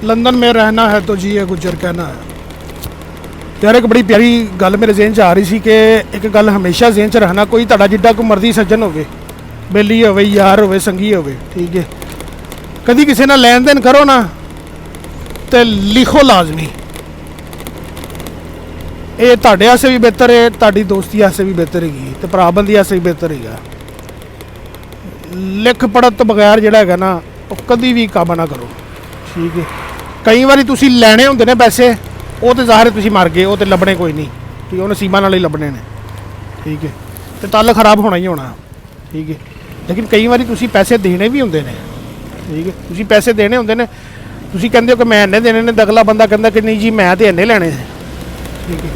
London में रहना है तो जिए गुजर कहना है। यार एक बड़ी प्यारी गल मेरे जेहन च आ रही सी कि एक गल हमेशा जेहन च रखना, कोई तुहाडा जिड्डा कोई मर्जी सज्जन होवे, बेली होवे, यार होवे, संगी होवे, ठीक है, कभी किसी नाल लैन देन करो ना तो लिखो लाजमी, ये तुहाडे वास्ते भी बेहतर है, तुहाडी दोस्ती वास्ते भी बेहतर हैगी, तो भराबंदी वास्ते भी बेहतर हैगा। लिख पढ़त तो बगैर जिहड़ा हैगा ना वो कभी भी काम ना करो, ठीक है। कई बार तुसीं लैणे हुंदे ने पैसे, वो तो ज़ाहिर तुसीं मर गए, वो तो लभने कोई नहीं, ठीक है, उन्हें नसीबां नाल ही लभने ने, ठीक है, तो तल खराब होना ही होना, ठीक है। लेकिन कई बार तुसीं पैसे देने भी हुंदे ने, ठीक है, तुसीं पैसे देने हुंदे ने, तुसीं कहंदे हो कि मैं इन्ने देने ने, ते अगला बंदा कहंदा कि नहीं जी मैं तो इन्ने लैणे, ठीक है,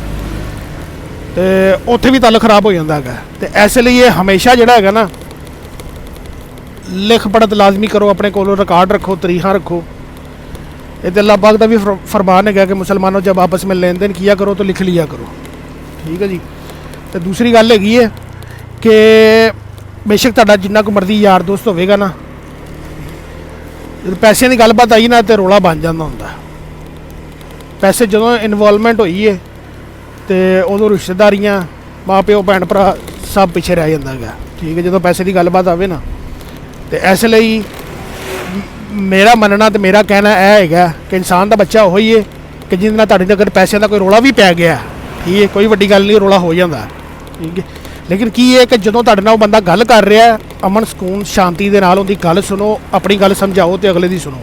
तो उत्थे भी तल खराब हो जाता है। तो इसलिए हमेशा जिहड़ा हैगा ना लिख पढ़त लाजमी करो, अपने कोलों रिकॉर्ड रखो, तरीखा रखो। ये तो अल्लाह पाक का भी फरमान है कि मुसलमानों जब आपस में लेन देन किया करो तो लिख लिया करो, ठीक है जी। तो दूसरी गल हैगी है कि बेशक तुहाडा जिन्ना को मर्जी यार दोस्त होवेगा ना, पैसे की गलबात आई ना तो रौला बन जाता होंदा। पैसे जो इनवॉल्वमेंट हुई है तो उदों रिश्तेदारियाँ, माँ प्यो, भैन भरा सब पिछे रह जाता है, ठीक है, जो पैसे की गलबात आवे ना। तो इसलिए मेरा मनना तो मेरा कहना यह है कि इंसान का बच्चा वही है कि जिन्हें तुहाडे अगर पैसे का कोई रौला भी पै गया, ठीक है, कोई वड्डी गल नहीं, रौला हो जाता, ठीक है। लेकिन की है कि जो तुहाडे नाल बंदा गल कर रहा है, अमन सुकून शांति दे नाल उहदी गल सुनो, अपनी गल समझाओ तो अगले दी सुनो,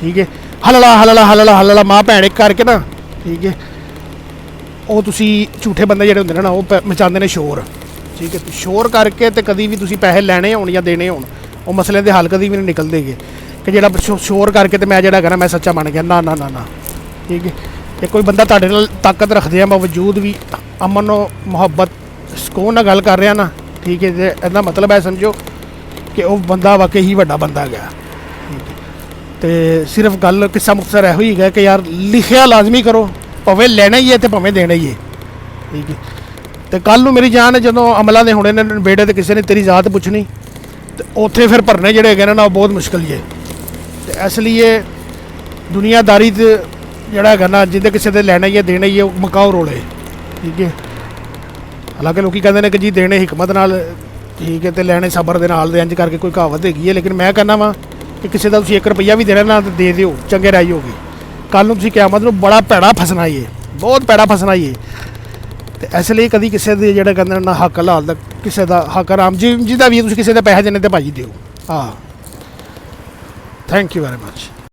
ठीक है। हलला हलला हलला हलला माँ भैन एक करके ना, ठीक है, वो तुसी झूठे बंदे जिहड़े हुंदे ने ना वो मचाते हैं शोर, ठीक है। शोर करके तो कभी भी तुसी पैसे लैने होण या देने होण वो मसले के हल कभी भी नहीं निकलते गे कि जो शोर करके तो मैं जो कहना मैं सच्चा मन गया, ना ना ना ना, ठीक है। ये कोई बंदा तुहाडे नाल ताकत रखदे बावजूद भी अमन मुहब्बत सुकून नाल गल कर रहा ना, ठीक है, तो इसदा मतलब है समझो कि वह बंदा वाकई ही वड्डा बंदा गया, ठीक है। तो सिर्फ गल किस्सा मुख्तसर यहो ही है कि यार लिखिया लाजमी करो, भावें लेना ही है तो भावें देना ही है, ठीक है। तो कल नूं मेरी जान जो अमलों के होने ने बेड़े तो किसी ने तेरी जात पुछनी, तो उत्थे फिर भरने जोड़े है ना बहुत मुश्किल है। तो इसलिए दुनियादारी जोड़ा है ना जिंदे किसी के लैना ही है देना ही है, मकाओ रोले, ठीक है। हालांकि लोग कहते हैं कि जी देने हिकमत नाल, ठीक है, तो लैने सबर के नाल, इंज करके कोई कहावत हैगी है। लेकिन मैं कहना वा कि किसी का तुसीं 1 रुपया भी देना ना तो दे दिओ, चंगे राही होगे। कल नूं तुसीं क़यामत नूं बड़ा भैड़ा फसना ही है, बहुत भैड़ा फसना ही है। तो इसलिए कभी किसी के जोड़े कहते ना हक हलाल किसी का हक आराम जिदा भी तुसीं किसी के पैसे देने तो भाजी दिओ। हाँ, थैंक यू वेरी मच।